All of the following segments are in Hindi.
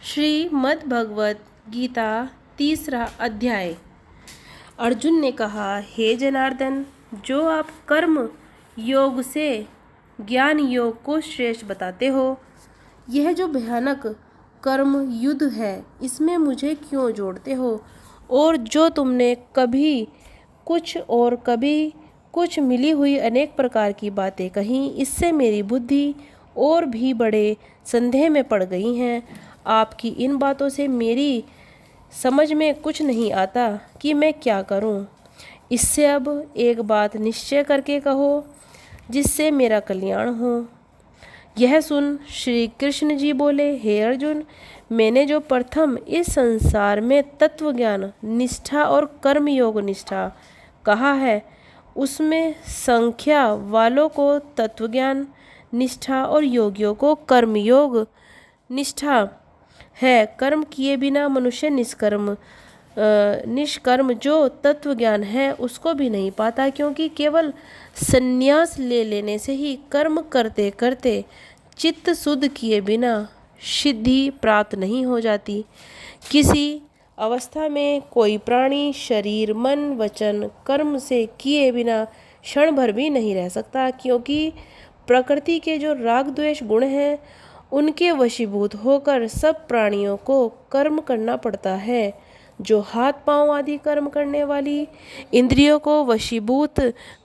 श्रीमद् भगवत गीता तीसरा अध्याय। अर्जुन ने कहा, हे जनार्दन, जो आप कर्म योग से ज्ञान योग को श्रेष्ठ बताते हो, यह जो भयानक कर्म युद्ध है, इसमें मुझे क्यों जोड़ते हो? और जो तुमने कभी कुछ और कभी कुछ मिली हुई अनेक प्रकार की बातें कहीं, इससे मेरी बुद्धि और भी बड़े संदेह में पड़ गई हैं। आपकी इन बातों से मेरी समझ में कुछ नहीं आता कि मैं क्या करूं। इससे अब एक बात निश्चय करके कहो जिससे मेरा कल्याण हो। यह सुन श्री कृष्ण जी बोले, हे अर्जुन, मैंने जो प्रथम इस संसार में तत्व ज्ञान निष्ठा और कर्म योग निष्ठा कहा है, उसमें संख्या वालों को तत्व ज्ञान निष्ठा और योगियों को कर्म योग निष्ठा है। कर्म किए बिना मनुष्य निष्कर्म जो तत्व ज्ञान है उसको भी नहीं पाता, क्योंकि केवल संन्यास ले लेने से ही कर्म करते करते चित्त शुद्ध किए बिना सिद्धि प्राप्त नहीं हो जाती। किसी अवस्था में कोई प्राणी शरीर मन वचन कर्म से किए बिना क्षण भर भी नहीं रह सकता, क्योंकि प्रकृति के जो राग द्वेष गुण हैं उनके वशीभूत होकर सब प्राणियों को कर्म करना पड़ता है। जो हाथ पांव आदि कर्म करने वाली इंद्रियों को वशीभूत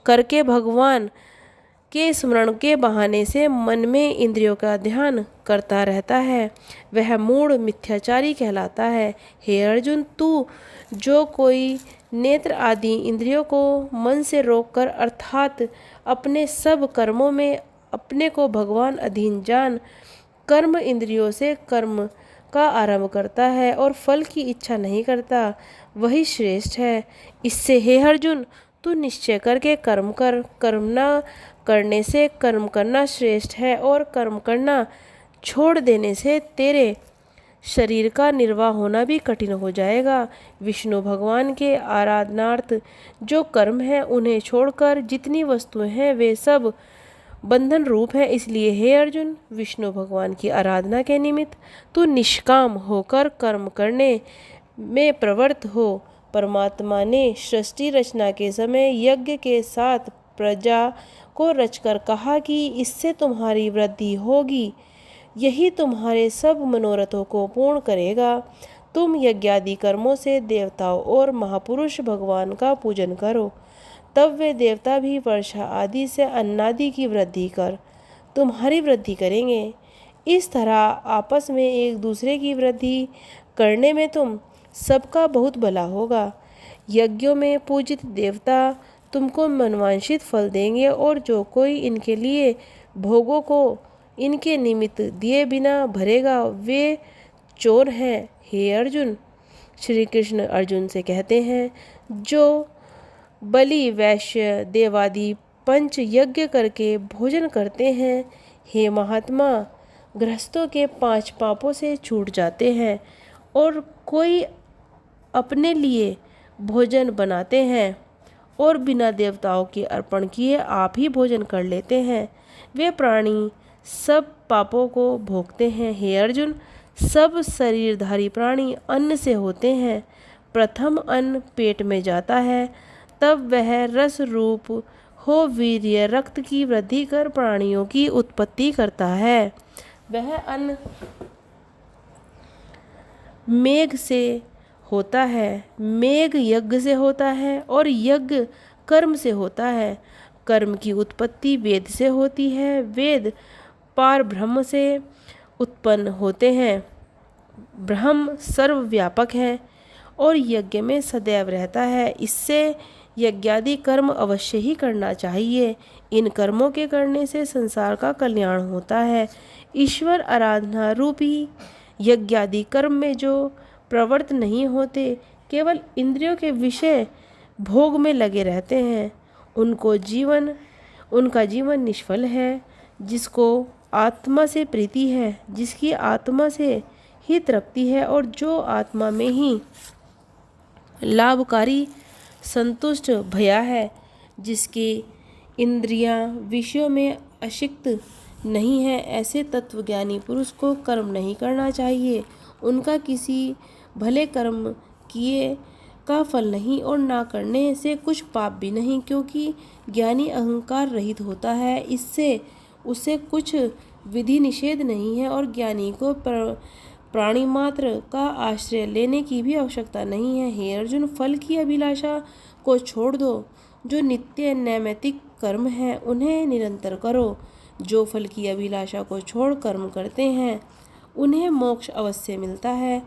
करके भगवान के स्मरण के बहाने से मन में इंद्रियों का ध्यान करता रहता है, वह मूढ़ मिथ्याचारी कहलाता है। हे अर्जुन, तू जो कोई नेत्र आदि इंद्रियों को मन से रोककर अर्थात अपने सब कर्मों में अपने को भगवान अधीन जान कर्म इंद्रियों से कर्म का आरंभ करता है और फल की इच्छा नहीं करता, वही श्रेष्ठ है। इससे हे अर्जुन, तू निश्चय करके कर्म कर। कर्म न करने से कर्म करना श्रेष्ठ है, और कर्म करना छोड़ देने से तेरे शरीर का निर्वाह होना भी कठिन हो जाएगा। विष्णु भगवान के आराधनार्थ जो कर्म है, उन्हें छोड़कर जितनी वस्तुएं हैं वे सब बंधन रूप है। इसलिए हे अर्जुन, विष्णु भगवान की आराधना के निमित्त तू निष्काम होकर कर्म करने में प्रवृत्त हो। परमात्मा ने सृष्टि रचना के समय यज्ञ के साथ प्रजा को रचकर कहा कि इससे तुम्हारी वृद्धि होगी, यही तुम्हारे सब मनोरथों को पूर्ण करेगा। तुम यज्ञादि कर्मों से देवताओं और महापुरुष भगवान का पूजन करो, तब वे देवता भी वर्षा आदि से अन्नादि की वृद्धि कर तुम्हारी वृद्धि करेंगे। इस तरह आपस में एक दूसरे की वृद्धि करने में तुम सबका बहुत भला होगा। यज्ञों में पूजित देवता तुमको मनवांछित फल देंगे, और जो कोई इनके लिए भोगों को इनके निमित्त दिए बिना भरेगा वे चोर हैं। हे अर्जुन, श्री कृष्ण अर्जुन से कहते हैं, जो बलि वैश्य देवादि पंच यज्ञ करके भोजन करते हैं, हे महात्मा, गृहस्थों के 5 पापों से छूट जाते हैं। और कोई अपने लिए भोजन बनाते हैं और बिना देवताओं के अर्पण किए आप ही भोजन कर लेते हैं, वे प्राणी सब पापों को भोगते हैं। हे अर्जुन, सब शरीरधारी प्राणी अन्न से होते हैं। प्रथम अन्न पेट में जाता है, तब वह रस रूप हो वीर्य रक्त की वृद्धि कर प्राणियों की उत्पत्ति करता है। वह अन्न मेघ से होता है, मेघ यज्ञ से होता है, और यज्ञ कर्म से होता है। कर्म की उत्पत्ति वेद से होती है, वेद पार ब्रह्म से उत्पन्न होते हैं। ब्रह्म सर्वव्यापक है और यज्ञ में सदैव रहता है। इससे यज्ञादि कर्म अवश्य ही करना चाहिए। इन कर्मों के करने से संसार का कल्याण होता है। ईश्वर आराधना रूपी यज्ञादि कर्म में जो प्रवृत्त नहीं होते, केवल इंद्रियों के विषय भोग में लगे रहते हैं, उनका जीवन निष्फल है। जिसको आत्मा से प्रीति है, जिसकी आत्मा से ही तृप्ति है, और जो आत्मा में ही लाभकारी संतुष्ट भया है, जिसकी इंद्रियां विषयों में अशिक्त नहीं है, ऐसे तत्वज्ञानी पुरुष को कर्म नहीं करना चाहिए। उनका किसी भले कर्म किए का फल नहीं और ना करने से कुछ पाप भी नहीं, क्योंकि ज्ञानी अहंकार रहित होता है, इससे उसे कुछ विधि निषेध नहीं है और ज्ञानी को प्राणी मात्र का आश्रय लेने की भी आवश्यकता नहीं है। हे अर्जुन, फल की अभिलाषा को छोड़ दो। जो नित्य नैमित्तिक कर्म है उन्हें निरंतर करो। जो फल की अभिलाषा को छोड़ कर्म करते हैं उन्हें मोक्ष अवश्य मिलता है।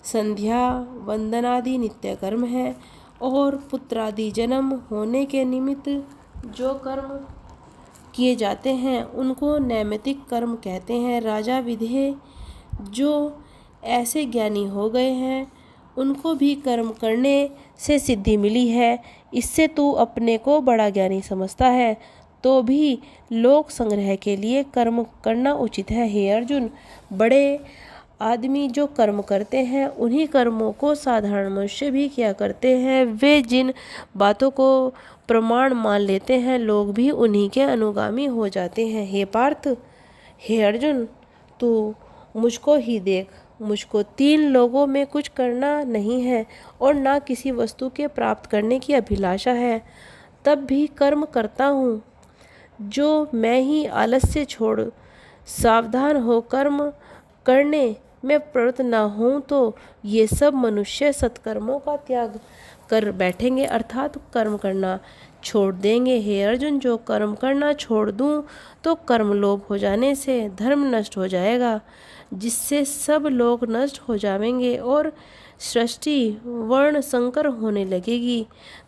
संध्या वंदनादि नित्य कर्म है और पुत्रादि जन्म होने के निमित्त जो कर्म किए जाते हैं उनको नैमित्तिक कर्म कहते हैं। राजा विधे जो ऐसे ज्ञानी हो गए हैं उनको भी कर्म करने से सिद्धि मिली है। इससे तू अपने को बड़ा ज्ञानी समझता है तो भी लोक संग्रह के लिए कर्म करना उचित है। हे अर्जुन, बड़े आदमी जो कर्म करते हैं उन्हीं कर्मों को साधारण मनुष्य भी किया करते हैं। वे जिन बातों को प्रमाण मान लेते हैं लोग भी उन्हीं के अनुगामी हो जाते हैं। हे पार्थ, हे अर्जुन, तू मुझको ही देख। मुझको 3 लोगों में कुछ करना नहीं है और ना किसी वस्तु के प्राप्त करने की अभिलाषा है, तब भी कर्म करता हूँ। जो मैं ही आलस्य छोड़ सावधान हो कर्म करने में प्रवृत्त न हूँ तो ये सब मनुष्य सत्कर्मों का त्याग कर बैठेंगे, अर्थात कर्म करना छोड़ देंगे। हे अर्जुन, जो कर्म करना छोड़ दूँ तो कर्म लोप हो जाने से धर्म नष्ट हो जाएगा, जिससे सब लोग नष्ट हो जाएंगे और सृष्टि वर्ण संकर होने लगेगी।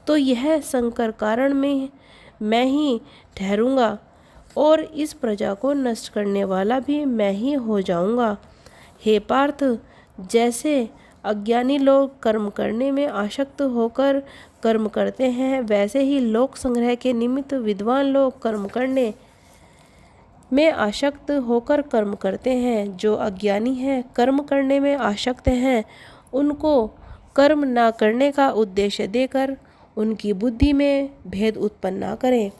तो यह संकर कारण में मैं ही ठहरूंगा और इस प्रजा को नष्ट करने वाला भी मैं ही हो जाऊंगा। हे पार्थ, जैसे अज्ञानी लोग कर्म करने में आसक्त होकर कर्म करते हैं, वैसे ही लोक संग्रह के निमित्त विद्वान लोग कर्म करने में आसक्त होकर कर्म करते हैं। जो अज्ञानी हैं, कर्म करने में आसक्त हैं, उनको कर्म ना करने का उद्देश्य देकर उनकी बुद्धि में भेद उत्पन्न न करें।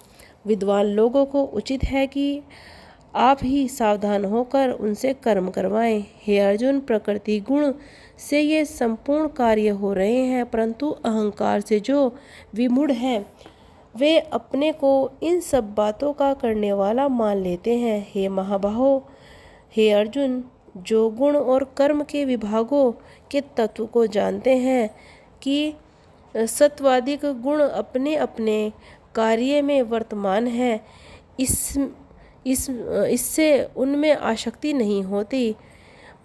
विद्वान लोगों को उचित है कि आप ही सावधान होकर उनसे कर्म करवाएं। हे अर्जुन, प्रकृति गुण से ये संपूर्ण कार्य हो रहे हैं, परंतु अहंकार से जो विमूढ़ हैं वे अपने को इन सब बातों का करने वाला मान लेते हैं। हे महाबाहो, हे अर्जुन, जो गुण और कर्म के विभागों के तत्व को जानते हैं कि सत्वादिक गुण अपने अपने कार्य में वर्तमान है, इससे उनमें आसक्ति नहीं होती।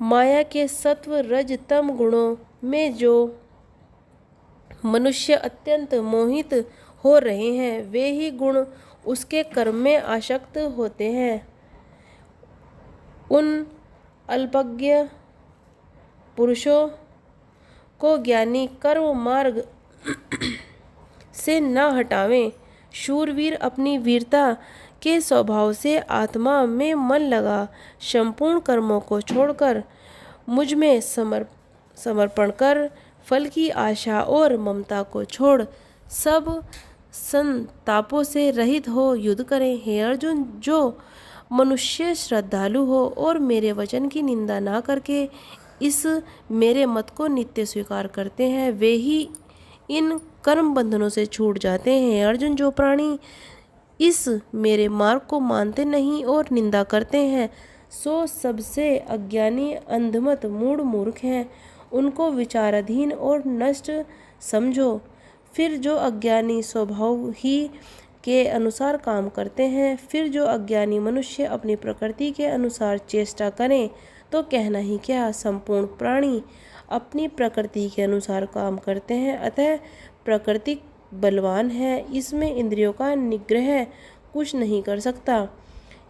माया के सत्व रज तम गुणों में जो मनुष्य अत्यंत मोहित हो रहे हैं वे ही गुण उसके कर्म में आसक्त होते हैं। उन अल्पज्ञ पुरुषों को ज्ञानी कर्म मार्ग से न हटावें। शूरवीर अपनी वीरता के स्वभाव से आत्मा में मन लगा संपूर्ण कर्मों को छोड़कर मुझ में समर्पण कर फल की आशा और ममता को छोड़ सब संतापों से रहित हो युद्ध करें। हे अर्जुन, जो मनुष्य श्रद्धालु हो और मेरे वचन की निंदा ना करके इस मेरे मत को नित्य स्वीकार करते हैं वे ही इन कर्म बंधनों से छूट जाते हैं। अर्जुन, जो प्राणी इस मेरे मार्ग को मानते नहीं और निंदा करते हैं सो सबसे अज्ञानी अंधमत मूढ़ मूर्ख हैं। उनको विचाराधीन और नष्ट समझो। फिर जो अज्ञानी स्वभाव ही के अनुसार काम करते हैं, फिर जो अज्ञानी मनुष्य अपनी प्रकृति के अनुसार चेष्टा करें तो कहना ही क्या। संपूर्ण प्राणी अपनी प्रकृति के अनुसार काम करते हैं, अतः प्रकृति बलवान है, इसमें इंद्रियों का निग्रह कुछ नहीं कर सकता।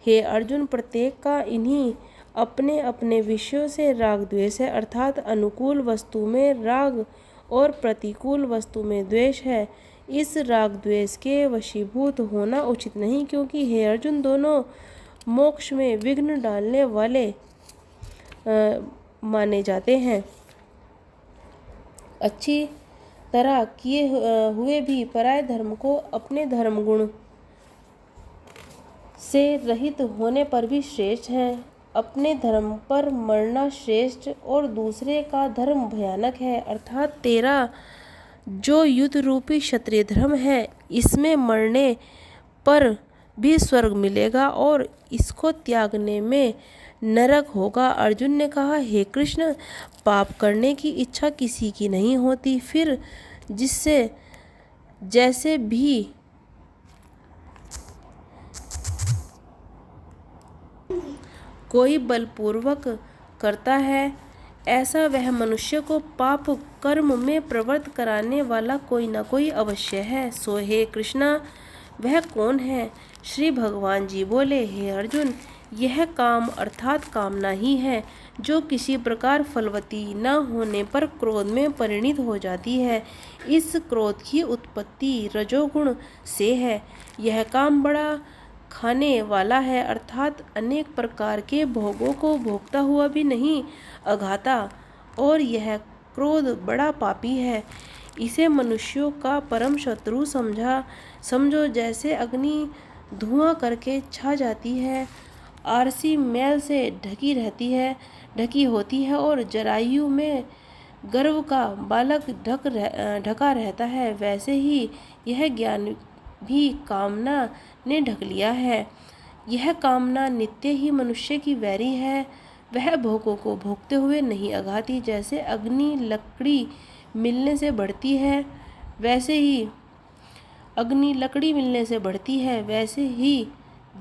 हे अर्जुन, प्रत्येक का इन्हीं अपने अपने विषयों से राग द्वेष है, अर्थात अनुकूल वस्तु में राग और प्रतिकूल वस्तु में द्वेष है। इस राग द्वेष के वशीभूत होना उचित नहीं, क्योंकि हे अर्जुन, दोनों मोक्ष में विघ्न डालने वाले माने जाते हैं। अच्छी तरह किए हुए भी पराय धर्म को अपने धर्म गुण से रहित होने पर भी श्रेष्ठ हैं। अपने धर्म पर मरना श्रेष्ठ और दूसरे का धर्म भयानक है। अर्थात तेरा जो युद्ध रूपी क्षत्रिय धर्म है, इसमें मरने पर भी स्वर्ग मिलेगा और इसको त्यागने में नरक होगा। अर्जुन ने कहा, हे कृष्ण, पाप करने की इच्छा किसी की नहीं होती, फिर जिससे जैसे भी कोई बलपूर्वक करता है, ऐसा वह मनुष्य को पाप कर्म में प्रवृत्त कराने वाला कोई न कोई अवश्य है। सो हे कृष्णा, वह कौन है? श्री भगवान जी बोले, हे अर्जुन, यह काम अर्थात कामना ही है, जो किसी प्रकार फलवती न होने पर क्रोध में परिणित हो जाती है। इस क्रोध की उत्पत्ति रजोगुण से है। यह काम बड़ा खाने वाला है, अर्थात अनेक प्रकार के भोगों को भोगता हुआ भी नहीं अघाता, और यह क्रोध बड़ा पापी है। इसे मनुष्यों का परम शत्रु समझो। जैसे अग्नि धुआं करके छा जाती है, आरसी मैल से ढकी होती है और जरायु में गर्भ का बालक ढका रहता है, वैसे ही यह ज्ञान भी कामना ने ढक लिया है। यह कामना नित्य ही मनुष्य की वैरी है। वह भोगों को भोगते हुए नहीं अघाती। जैसे अग्नि लकड़ी मिलने से बढ़ती है, वैसे ही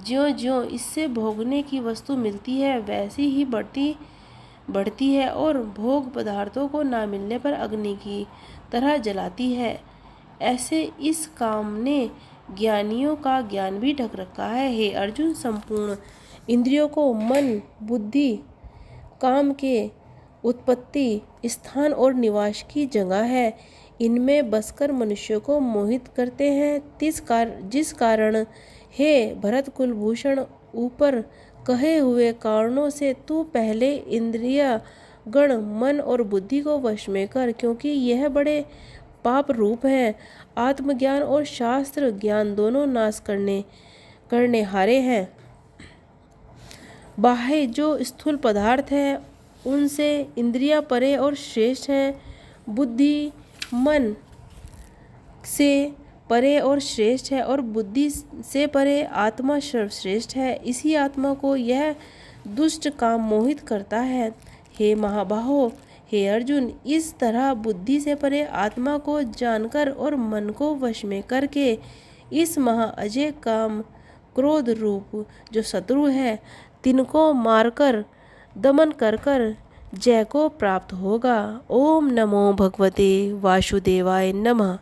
ज्यों-ज्यों इससे भोगने की वस्तु मिलती है, वैसे ही बढ़ती है और भोग पदार्थों को ना मिलने पर अग्नि की तरह जलाती है। ऐसे इस काम ने ज्ञानियों का ज्ञान भी ढक रखा है। हे अर्जुन, संपूर्ण इंद्रियों को मन, बुद्धि, काम के उत्पत्ति स्थान और निवास की जगह है। इनमें बसकर मनुष्य को मोहित करते हैं। जिस कारण हे भरत कुलभूषण, ऊपर कहे हुए कारणों से तू पहले इंद्रिय गण मन और बुद्धि को वश में कर, क्योंकि यह बड़े पाप रूप है। आत्मज्ञान और शास्त्र ज्ञान दोनों नाश करने हारे हैं। बाह्य जो स्थूल पदार्थ है, उनसे इंद्रियां परे और श्रेष्ठ हैं। बुद्धि मन से परे और श्रेष्ठ है, और बुद्धि से परे आत्मा सर्वश्रेष्ठ है। इसी आत्मा को यह दुष्ट काम मोहित करता है। हे महाबाहो, हे अर्जुन, इस तरह बुद्धि से परे आत्मा को जानकर और मन को वश में करके इस महाअजय काम क्रोध रूप जो शत्रु है, तिनको मारकर दमन कर जय को प्राप्त होगा। ओम नमो भगवते वासुदेवाय नमः।